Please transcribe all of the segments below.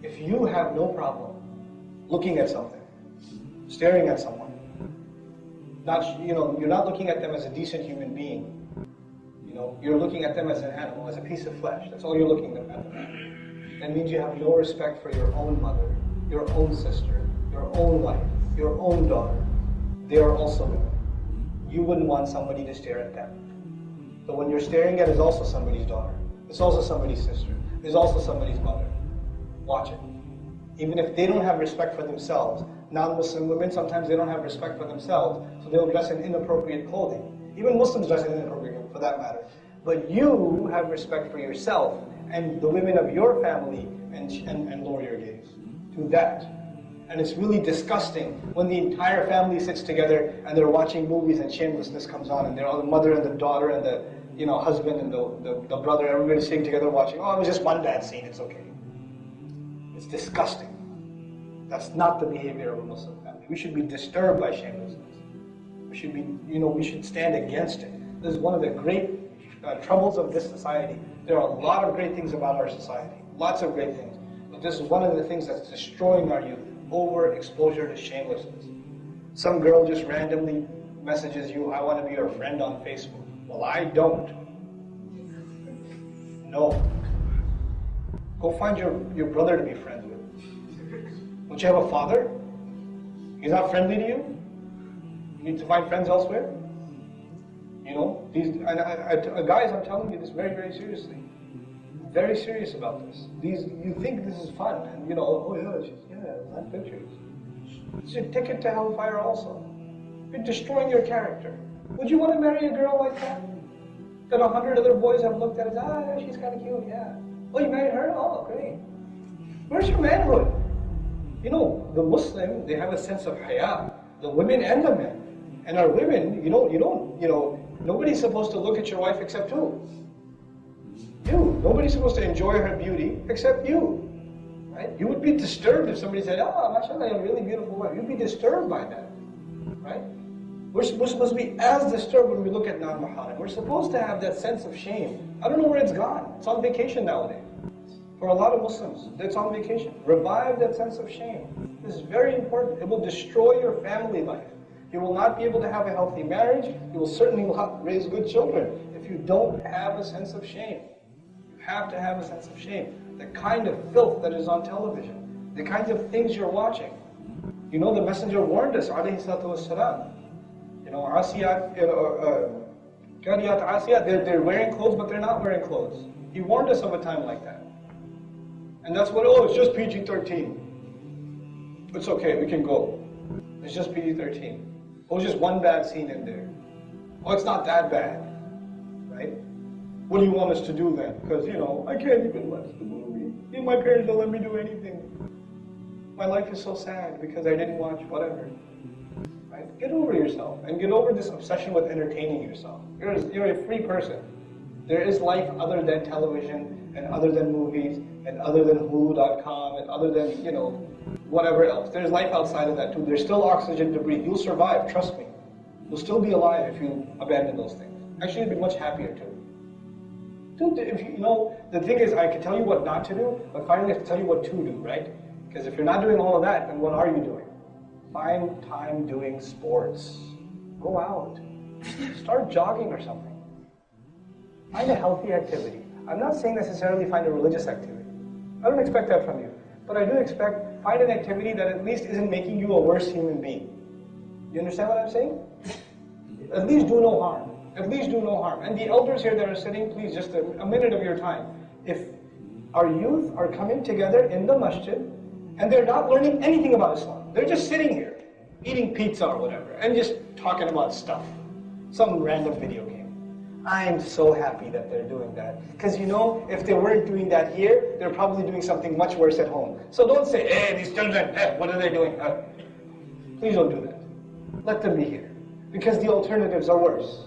If you have no problem looking at something, staring at someone, you're not looking at them as a decent human being. You're looking at them as an animal, as a piece of flesh. That's all you're looking at them as. That means you have no respect for your own mother, your own sister, your own wife, your own daughter. They are also women. You wouldn't want somebody to stare at them. The one you're staring at is also somebody's daughter. It's also somebody's sister. It's also somebody's mother. Watch it. Even if they don't have respect for themselves, non-Muslim women, sometimes they don't have respect for themselves, so they'll dress in inappropriate clothing. Even Muslims dress in inappropriate clothing, for that matter. But you have respect for yourself and the women of your family and lower your gaze. Do that. And it's really disgusting when the entire family sits together and they're watching movies and shamelessness comes on and they're all the mother and the daughter and the husband and the brother, everybody's sitting together watching. Oh, it was just one bad scene, it's okay. It's disgusting. That's not the behavior of a Muslim family. We should be disturbed by shamelessness. We should be, we should stand against it. This is one of the great troubles of this society. There are a lot of great things about our society. Lots of great things. But this is one of the things that's destroying our youth. Overexposure to shamelessness. Some girl just randomly messages you, I want to be your friend on Facebook. Well, I don't. No. Go find your brother to be friends with. Don't you have a father? He's not friendly to you? You need to find friends elsewhere? Guys, I'm telling you this very, very seriously. Very serious about this. You think this is fun, and that pictures. It's your ticket to hellfire also. You're destroying your character. Would you want to marry a girl like that? That 100 other boys have looked at and said, she's kind of cute, yeah. Oh, you married her? Oh, great. Where's your manhood? The Muslim, they have a sense of haya. The women and the men. And our women, nobody's supposed to look at your wife except who? You. Nobody's supposed to enjoy her beauty except you. Right? You would be disturbed if somebody said, mashallah, you're a really beautiful wife. You'd be disturbed by that. Right? We're supposed to be as disturbed when we look at non-maharim. We're supposed to have that sense of shame. I don't know where it's gone. It's on vacation nowadays. For a lot of Muslims, it's on vacation. Revive that sense of shame. This is very important. It will destroy your family life. You will not be able to have a healthy marriage. You will certainly not raise good children if you don't have a sense of shame. Have to have a sense of shame. The kind of filth that is on television, the kinds of things you're watching. The Messenger warned us, alayhi salatu wassalam. Asiyat, Kariyat Asiyat, they're wearing clothes, but they're not wearing clothes. He warned us of a time like that. And that's it's just PG-13. It's okay, we can go. It's just PG-13. Oh, it's just one bad scene in there. Oh, it's not that bad. Right? What do you want us to do then? Because, I can't even watch the movie. My parents don't let me do anything. My life is so sad because I didn't watch whatever. Right? Get over yourself and get over this obsession with entertaining yourself. You're a free person. There is life other than television and other than movies and other than Hulu.com and other than, whatever else. There's life outside of that too. There's still oxygen to breathe. You'll survive, trust me. You'll still be alive if you abandon those things. Actually, you'll be much happier too. The thing is, I can tell you what not to do, but finally I have to tell you what to do, right? Because if you're not doing all of that, then what are you doing? Find time doing sports. Go out. Start jogging or something. Find a healthy activity. I'm not saying necessarily find a religious activity. I don't expect that from you. But I do expect, find an activity that at least isn't making you a worse human being. You understand what I'm saying? At least do no harm. At least do no harm. And the elders here that are sitting, please, just a minute of your time. If our youth are coming together in the masjid, and they're not learning anything about Islam. They're just sitting here, eating pizza or whatever, and just talking about stuff. Some random video game. I'm so happy that they're doing that. Because if they weren't doing that here, they're probably doing something much worse at home. So don't say, hey, these children, what are they doing? Please don't do that. Let them be here. Because the alternatives are worse.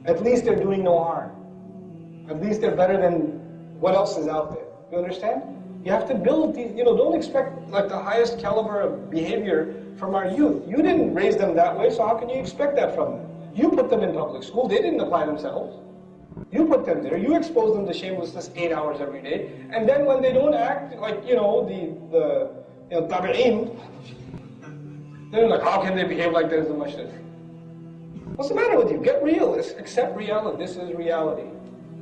At least they're doing no harm. At least they're better than what else is out there. You understand? You have to build these, don't expect like the highest caliber of behavior from our youth. You didn't raise them that way, so how can you expect that from them? You put them in public school, they didn't apply themselves. You put them there, you expose them to shamelessness 8 hours every day, and then when they don't act like, the tabi'een, they're like, how can they behave like this in the masjid? What's the matter with you? Get real, accept reality, this is reality.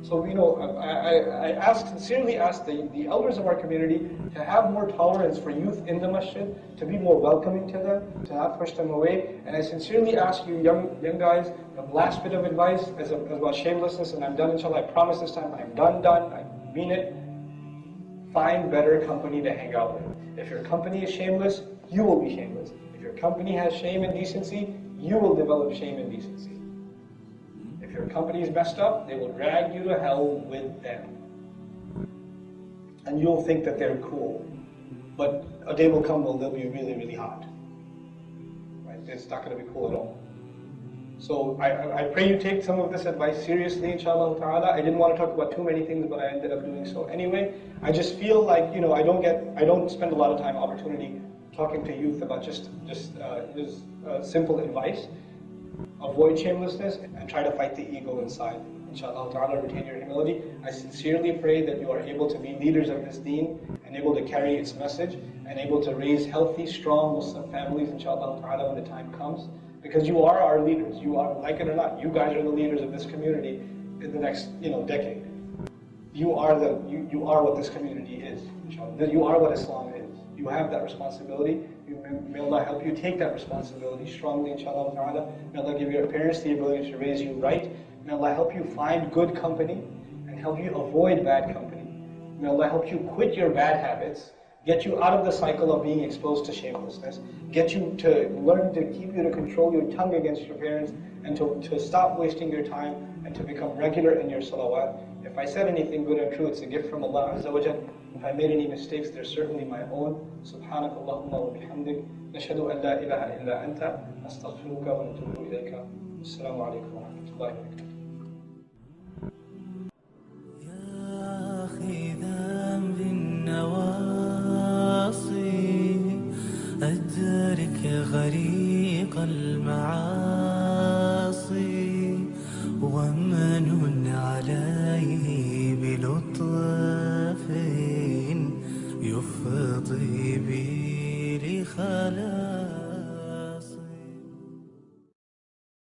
So, I sincerely ask the elders of our community to have more tolerance for youth in the masjid, to be more welcoming to them, to not push them away. And I sincerely ask you, young guys, the last bit of advice is about shamelessness, and I'm done, inshallah. I promise this time I'm done, I mean it. Find better company to hang out with. If your company is shameless, you will be shameless. If your company has shame and decency, you will develop shame and decency. If your company is messed up, they will drag you to hell with them. And you'll think that they're cool. But a day will come when they'll be really, really hot. Right? It's not going to be cool at all. So I pray you take some of this advice seriously, inshallah ta'ala. I didn't want to talk about too many things, but I ended up doing so anyway. I just feel like, I don't spend a lot of time, opportunity talking to youth about just simple advice. Avoid shamelessness and try to fight the ego inside. Inshallah ta'ala, retain your humility. I sincerely pray that you are able to be leaders of this deen and able to carry its message and able to raise healthy, strong Muslim families, inshallah ta'ala, when the time comes. Because you are our leaders. You are, like it or not, you guys are the leaders of this community in the next, decade. You are what this community is, inshallah. You are what Islam is. You have that responsibility. May Allah help you take that responsibility strongly, inshallah ta'ala. May Allah give your parents the ability to raise you right. May Allah help you find good company and help you avoid bad company. May Allah help you quit your bad habits, get you out of the cycle of being exposed to shamelessness, get you to learn to keep you to control your tongue against your parents, and to stop wasting your time and to become regular in your salawat. If I said anything good and true, it's a gift from Allah Azza wa Jal. If I made any mistakes, they're certainly my own. Subhanak Allahumma wa bihamdik. Nashhadu an la ilaha illa anta. Astaghfiruka wa natubu ilayka. Assalamu alaikum wa rahmatullahi wa barakatuh. أدرك غريق المعاصي ومن عليه بلطف يفضي بي لخلاص